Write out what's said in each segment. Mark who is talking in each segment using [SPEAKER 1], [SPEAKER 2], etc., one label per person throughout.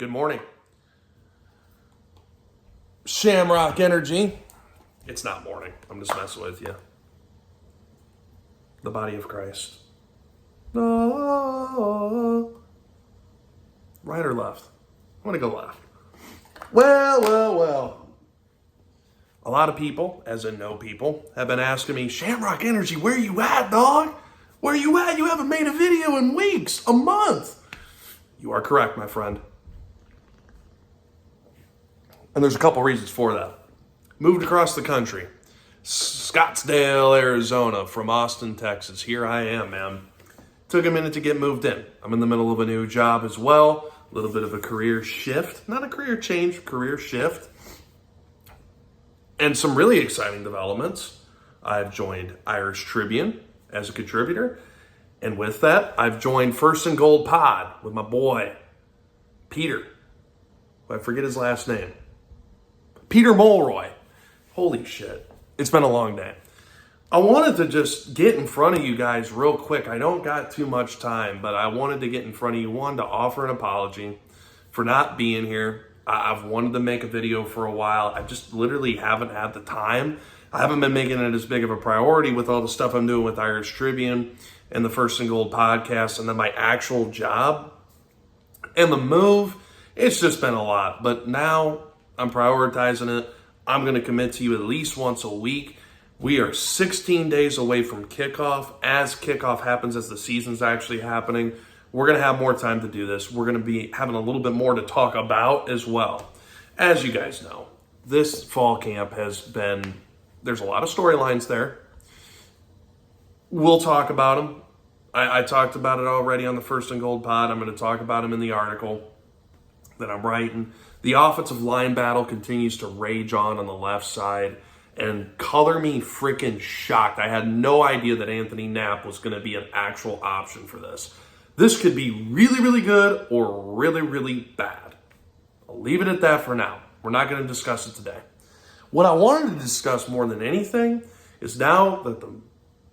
[SPEAKER 1] Good morning. Shamrock Energy. It's not morning. I'm just messing with you. The body of Christ. Oh. Right or left? I'm going to go left. Well. A lot of people, as in no people, have been asking me, Shamrock Energy, where you at, dog? Where you at? You haven't made a video in weeks, a month. You are correct, my friend. And there's a couple reasons for that. Moved across the country. Scottsdale, Arizona, from Austin, Texas. Here I am, man. Took a minute to get moved in. I'm in the middle of a new job as well. A little bit of a career shift. Not a career change, career shift. And some really exciting developments. I've joined Irish Tribune as a contributor. And with that, I've joined First and Gold Pod with my boy, Peter. I forget his last name. Peter Mulroy. Holy shit. It's been a long day. I wanted to just get in front of you guys real quick. I don't got too much time, but I wanted to get in front of you. One, to offer an apology for not being here. I've wanted to make a video for a while. I just literally haven't had the time. I haven't been making it as big of a priority with all the stuff I'm doing with Irish Tribune and the First and Gold podcast and then my actual job and the move. It's just been a lot, but now I'm prioritizing it. I'm going to commit to you at least once a week. We are 16 days away from kickoff. As kickoff happens, as the season's actually happening, we're going to have more time to do this. We're going to be having a little bit more to talk about as well. As you guys know, this fall camp has been, there's a lot of storylines there. We'll talk about them. I talked about it already on the First and Gold pod. I'm going to talk about them in the article that I'm writing. The offensive line battle continues to rage on the left side, and color me freaking shocked. I had no idea that Anthony Knapp was going to be an actual option for this. This could be really, really good or really, really bad. I'll leave it at that for now. We're not going to discuss it today. What I wanted to discuss more than anything is now that the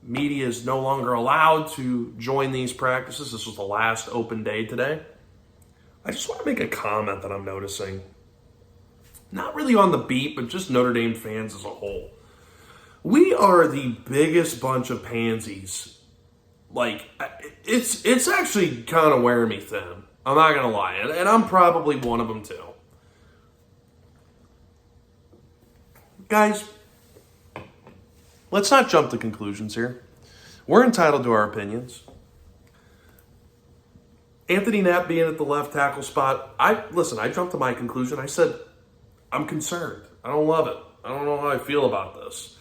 [SPEAKER 1] media is no longer allowed to join these practices. This was the last open day today. I just want to make a comment that I'm noticing. Not really on the beat, but just Notre Dame fans as a whole. We are the biggest bunch of pansies. Like, it's actually kind of wearing me thin. I'm not going to lie. And I'm probably one of them too. Guys, let's not jump to conclusions here. We're entitled to our opinions. Anthony Knapp being at the left tackle spot, I jumped to my conclusion. I said, I'm concerned. I don't love it. I don't know how I feel about this.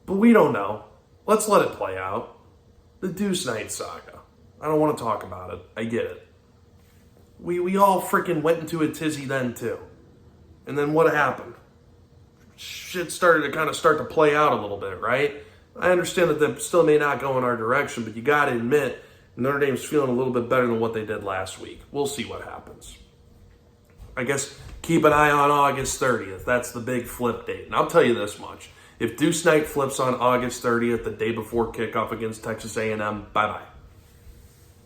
[SPEAKER 1] But we don't know. Let's let it play out. The Deuce Knight saga. I don't want to talk about it. I get it. We all freaking went into a tizzy then too. And then what happened? Shit started to start to play out a little bit, right? I understand that that still may not go in our direction, but you got to admit, Notre Dame's feeling a little bit better than what they did last week. We'll see what happens. I guess keep an eye on August 30th. That's the big flip date. And I'll tell you this much. If Deuce Knight flips on August 30th, the day before kickoff against Texas A&M, bye-bye.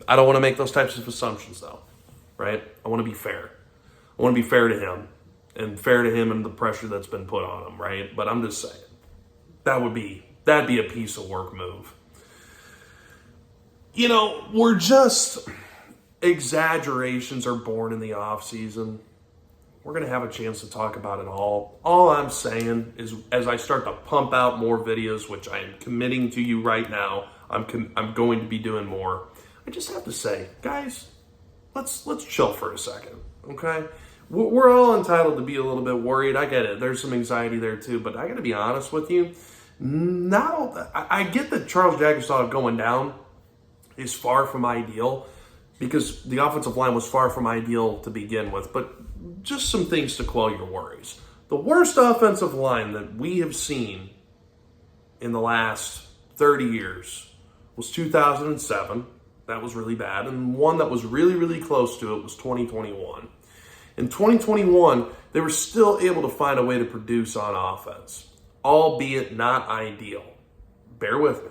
[SPEAKER 1] I don't want to make those types of assumptions, though, right? I want to be fair. I want to be fair to him and fair to him and the pressure that's been put on him, right? But I'm just saying, that'd be a piece of work move. You know, exaggerations are born in the off season. We're going to have a chance to talk about it all. All I'm saying is, as I start to pump out more videos, which I am committing to you right now, I'm going to be doing more. I just have to say, guys, let's chill for a second, okay? We're all entitled to be a little bit worried. I get it. There's some anxiety there too, but I got to be honest with you. Now, I get that Charles Jagusah going down is far from ideal because the offensive line was far from ideal to begin with, but just some things to quell your worries. The worst offensive line that we have seen in the last 30 years was 2007. That was really bad. And one that was really, really close to it was 2021. In 2021, they were still able to find a way to produce on offense, albeit not ideal. Bear with me.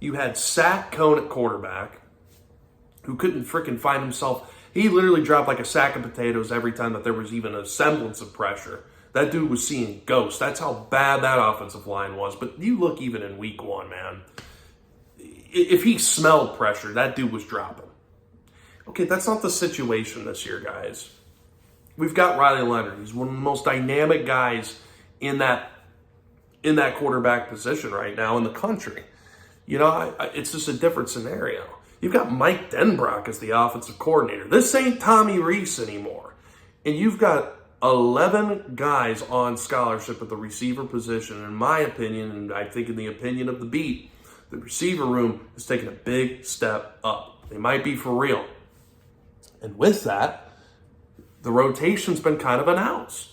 [SPEAKER 1] You had Sack Cone at quarterback, who couldn't freaking find himself He literally dropped like a sack of potatoes every time that there was even a semblance of pressure. That dude was seeing ghosts. That's how bad that offensive line was. But you look even in week 1, man. If he smelled pressure, that dude was dropping. Okay, that's not the situation this year, guys. We've got Riley Leonard. He's one of the most dynamic guys in that quarterback position right now in the country. You know, it's just a different scenario. You've got Mike Denbrock as the offensive coordinator. This ain't Tommy Reese anymore. And you've got 11 guys on scholarship at the receiver position. In my opinion, and I think in the opinion of the beat, the receiver room has taken a big step up. They might be for real. And with that, the rotation's been kind of announced.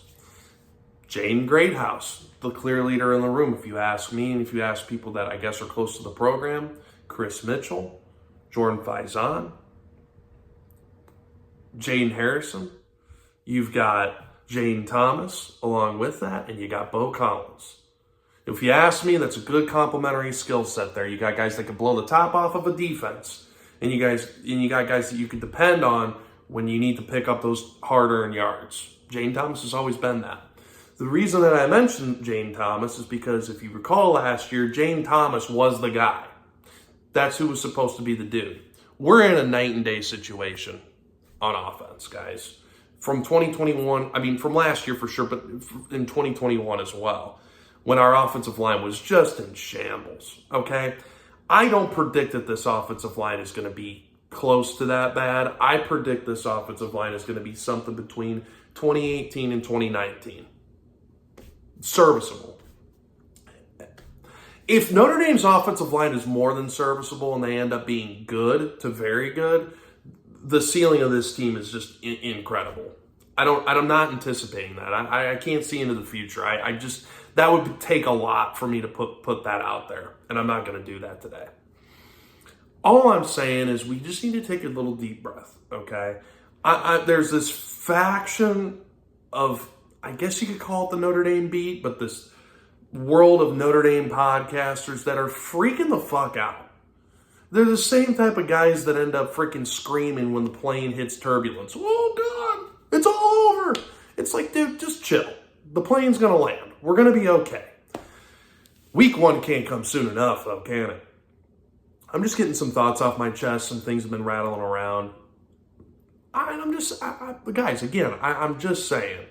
[SPEAKER 1] Jaden Greathouse, the clear leader in the room, if you ask me, and if you ask people that I guess are close to the program. Chris Mitchell, Jordan Faison, Jaden Harrison. You've got Jaden Thomas along with that, and you got Bo Collins. If you ask me, that's a good complementary skill set there. You got guys that can blow the top off of a defense, and you got guys that you can depend on when you need to pick up those hard-earned yards. Jaden Thomas has always been that. The reason that I mentioned Jaden Thomas is because if you recall last year, Jaden Thomas was the guy. That's who was supposed to be the dude. We're in a night and day situation on offense, guys. From 2021, I mean, from last year for sure, but in 2021 as well, when our offensive line was just in shambles, okay? I don't predict that this offensive line is going to be close to that bad. I predict this offensive line is going to be something between 2018 and 2019. Serviceable. If Notre Dame's offensive line is more than serviceable and they end up being good to very good, the ceiling of this team is just incredible. I'm not anticipating that. I can't see into the future. I just, that would take a lot for me to put that out there, and I'm not going to do that today. All I'm saying is we just need to take a little deep breath, okay? There's this faction of, I guess you could call it the Notre Dame beat, but this world of Notre Dame podcasters that are freaking the fuck out. They're the same type of guys that end up freaking screaming when the plane hits turbulence. Oh, God, it's all over. It's like, dude, just chill. The plane's going to land. We're going to be okay. Week 1 can't come soon enough, though, can it? I'm just getting some thoughts off my chest. Some things have been rattling around. Guys, again, I'm just saying.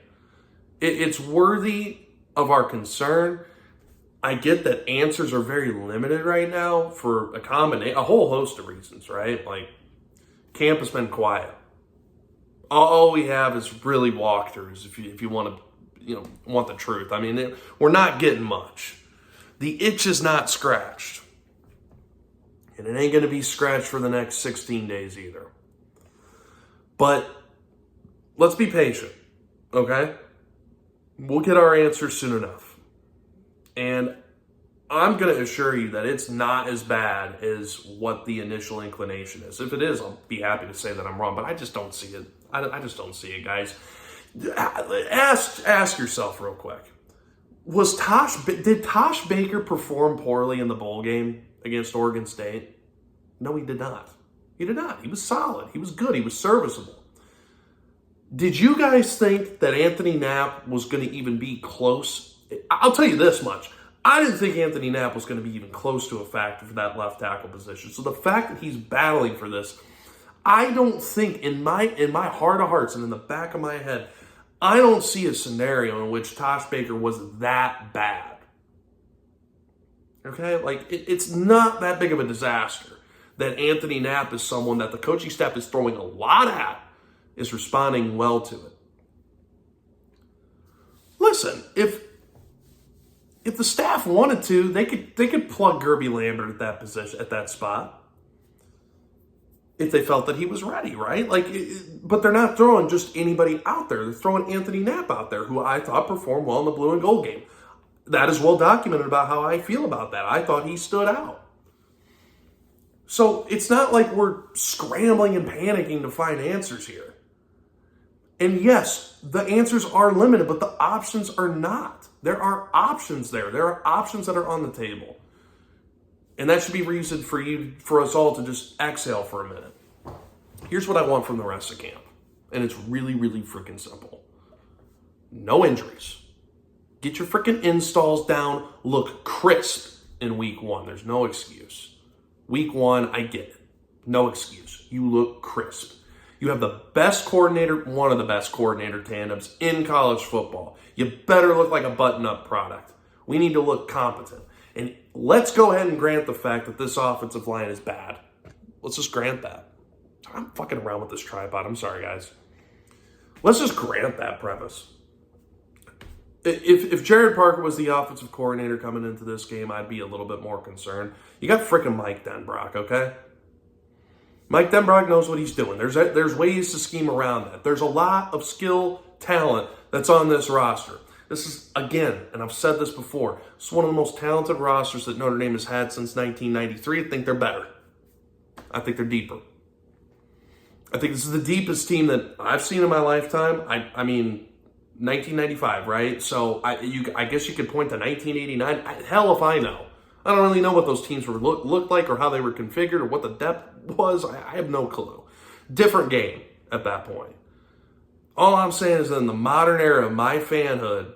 [SPEAKER 1] It's worthy of our concern. I get that answers are very limited right now for a whole host of reasons, right? Like, camp has been quiet. All we have is really walkthroughs if you want to, want the truth. I mean, we're not getting much. The itch is not scratched. And it ain't going to be scratched for the next 16 days either. But let's be patient, okay? We'll get our answers soon enough. And I'm going to assure you that it's not as bad as what the initial inclination is. If it is, I'll be happy to say that I'm wrong, but I just don't see it. I just don't see it, guys. Ask yourself real quick. Did Tosh Baker perform poorly in the bowl game against Oregon State? No, he did not. He did not. He was solid. He was good. He was serviceable. Did you guys think that Anthony Knapp was going to even be close? I'll tell you this much. I didn't think Anthony Knapp was going to be even close to a factor for that left tackle position. So the fact that he's battling for this, I don't think in my heart of hearts and in the back of my head, I don't see a scenario in which Tosh Baker was that bad. Okay? Like, it's not that big of a disaster that Anthony Knapp is someone that the coaching staff is throwing a lot at, is responding well to it. Listen, if the staff wanted to, they could plug Gerby Lambert at that position, at that spot, if they felt that he was ready, right? But they're not throwing just anybody out there. They're throwing Anthony Knapp out there, who I thought performed well in the blue and gold game. That is well documented about how I feel about that. I thought he stood out. So it's not like we're scrambling and panicking to find answers here. And yes, the answers are limited, but the options are not. There are options there. There are options that are on the table. And that should be reason for us all to just exhale for a minute. Here's what I want from the rest of camp. And it's really, really freaking simple. No injuries. Get your freaking installs down. Look crisp in week 1. There's no excuse. Week 1, I get it. No excuse. You look crisp. You have the best coordinator, one of the best coordinator tandems in college football. You better look like a button-up product. We need to look competent. And let's go ahead and grant the fact that this offensive line is bad. Let's just grant that. I'm fucking around with this tripod. I'm sorry, guys. Let's just grant that premise. If Jared Parker was the offensive coordinator coming into this game, I'd be a little bit more concerned. You got freaking Mike Denbrock, okay? Mike Denbrock knows what he's doing. There's ways to scheme around that. There's a lot of skill, talent that's on this roster. This is, again, and I've said this before, it's one of the most talented rosters that Notre Dame has had since 1993. I think they're better. I think they're deeper. I think this is the deepest team that I've seen in my lifetime. I mean, 1995, right? So I guess you could point to 1989. Hell if I know. I don't really know what those teams looked like or how they were configured or what the depth was. I have no clue. Different game at that point. All I'm saying is that in the modern era of my fanhood,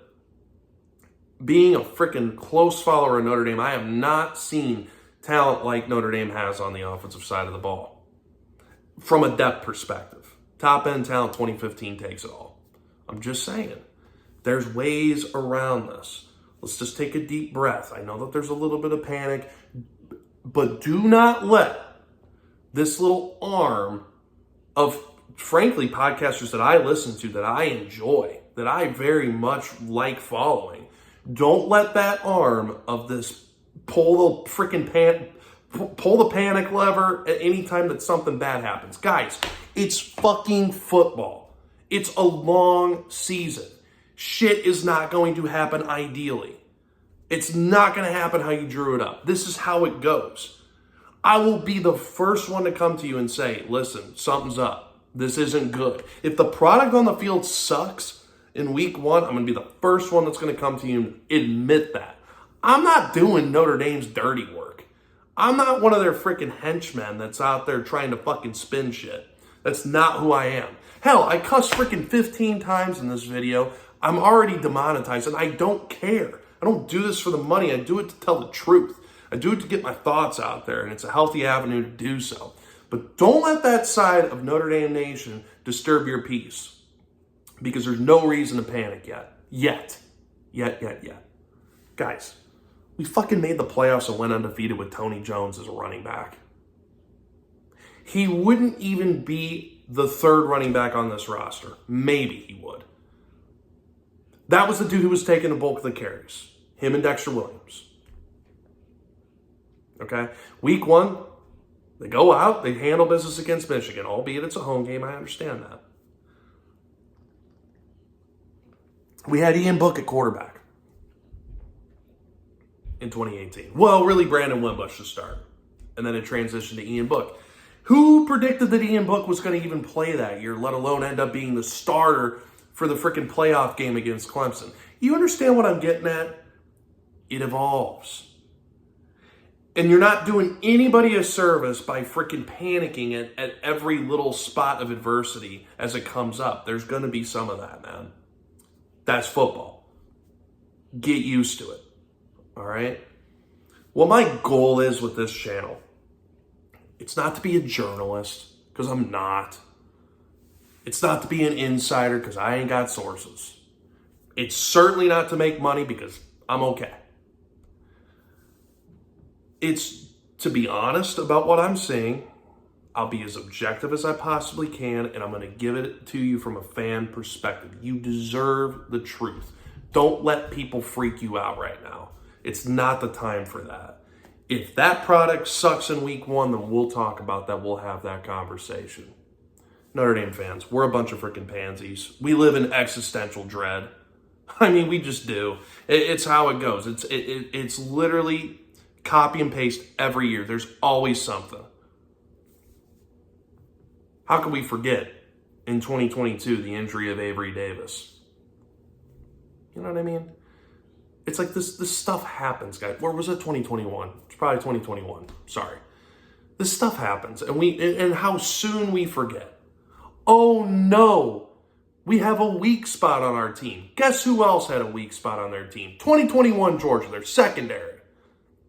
[SPEAKER 1] being a freaking close follower of Notre Dame, I have not seen talent like Notre Dame has on the offensive side of the ball. From a depth perspective. Top-end talent, 2015 takes it all. I'm just saying. There's ways around this. Let's just take a deep breath. I know that there's a little bit of panic, but do not let this little arm of, frankly, podcasters that I listen to, that I enjoy, that I very much like following, don't let that arm of this pull the panic lever at any time that something bad happens. Guys, it's fucking football. It's a long season. Shit is not going to happen ideally. It's not going to happen how you drew it up. This is how it goes. I will be the first one to come to you and say, listen, something's up. This isn't good. If the product on the field sucks in week 1, I'm going to be the first one that's going to come to you and admit that. I'm not doing Notre Dame's dirty work. I'm not one of their freaking henchmen that's out there trying to fucking spin shit. That's not who I am. Hell, I cussed freaking 15 times in this video. I'm already demonetized, and I don't care. I don't do this for the money. I do it to tell the truth. I do it to get my thoughts out there, and it's a healthy avenue to do so. But don't let that side of Notre Dame Nation disturb your peace, because there's no reason to panic yet. Guys, we fucking made the playoffs and went undefeated with Tony Jones as a running back. He wouldn't even be the third running back on this roster. Maybe he would. That was the dude who was taking the bulk of the carries. Him and Dexter Williams. Okay? Week 1, they go out, they handle business against Michigan, albeit it's a home game, I understand that. We had Ian Book at quarterback in 2018. Well, really Brandon Wimbush to start. And then it transitioned to Ian Book. Who predicted that Ian Book was going to even play that year, let alone end up being the starter for the freaking playoff game against Clemson? You understand what I'm getting at? It evolves. And you're not doing anybody a service by freaking panicking at every little spot of adversity as it comes up. There's going to be some of that, man. That's football. Get used to it. All right? What my goal is with this channel, it's not to be a journalist, because I'm not. It's not to be an insider, because I ain't got sources. It's certainly not to make money, because I'm okay. It's to be honest about what I'm seeing. I'll be as objective as I possibly can, and I'm going to give it to you from a fan perspective. You deserve the truth. Don't let people freak you out right now. It's not the time for that. If that product sucks in week 1, then we'll talk about that. We'll have that conversation. Notre Dame fans, we're a bunch of freaking pansies. We live in existential dread. I mean, we just do. It's how it goes. It's literally copy and paste every year. There's always something. How can we forget in 2022 the injury of Avery Davis? You know what I mean? It's like this stuff happens, guys. Where was it? 2021. It's probably 2021. Sorry. This stuff happens, and how soon we forget. Oh no, we have a weak spot on our team. Guess who else had a weak spot on their team? 2021 Georgia, their secondary,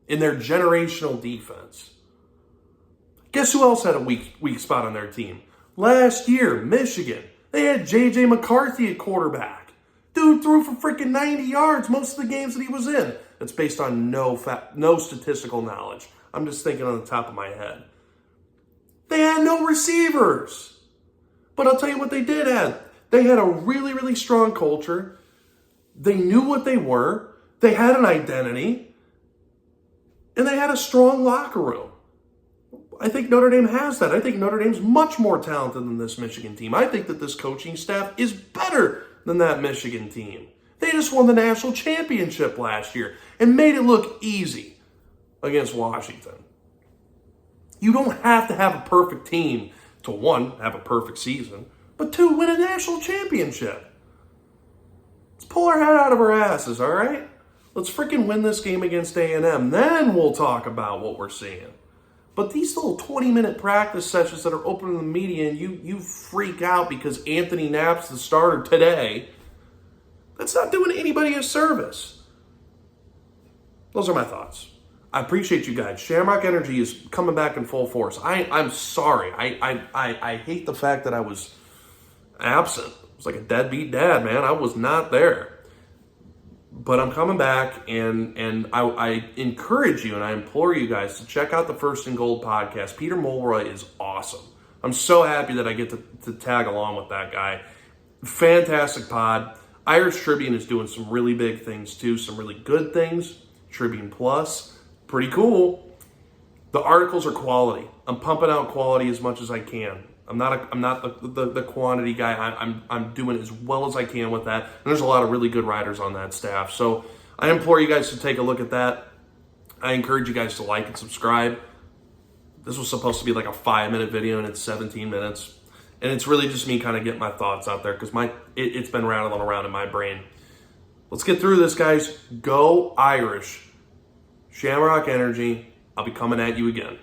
[SPEAKER 1] in their generational defense. Guess who else had a weak spot on their team? Last year, Michigan. They had J.J. McCarthy at quarterback. Dude threw for freaking 90 yards most of the games that he was in. That's based on no statistical knowledge. I'm just thinking on the top of my head. They had no receivers. But I'll tell you what they did have. They had a really, really strong culture. They knew what they were. They had an identity. And they had a strong locker room. I think Notre Dame has that. I think Notre Dame's much more talented than this Michigan team. I think that this coaching staff is better than that Michigan team. They just won the national championship last year and made it look easy against Washington. You don't have to have a perfect team to, one, have a perfect season, but two, win a national championship. Let's pull our head out of our asses, all right? Let's freaking win this game against A&M. Then we'll talk about what we're seeing. But these little 20-minute practice sessions that are open to the media and you freak out because Anthony Knapp's the starter today, that's not doing anybody a service. Those are my thoughts. I appreciate you guys. Shamrock Energy is coming back in full force. I'm sorry. I hate the fact that I was absent. It was like a deadbeat dad, man. I was not there. But I'm coming back, and I encourage you and I implore you guys to check out the First and Gold podcast. Peter Mulroy is awesome. I'm so happy that I get to tag along with that guy. Fantastic pod. Irish Tribune is doing some really big things too, some really good things. Tribune Plus, pretty cool. The articles are quality. I'm pumping out quality as much as I can. I'm not the quantity guy. I'm doing as well as I can with that. And there's a lot of really good writers on that staff. So I implore you guys to take a look at that. I encourage you guys to like and subscribe. This was supposed to be like a 5-minute video and it's 17 minutes. And it's really just me kind of getting my thoughts out there because it's been rattling around in my brain. Let's get through this, guys. Go Irish. Shamrock Energy. I'll be coming at you again.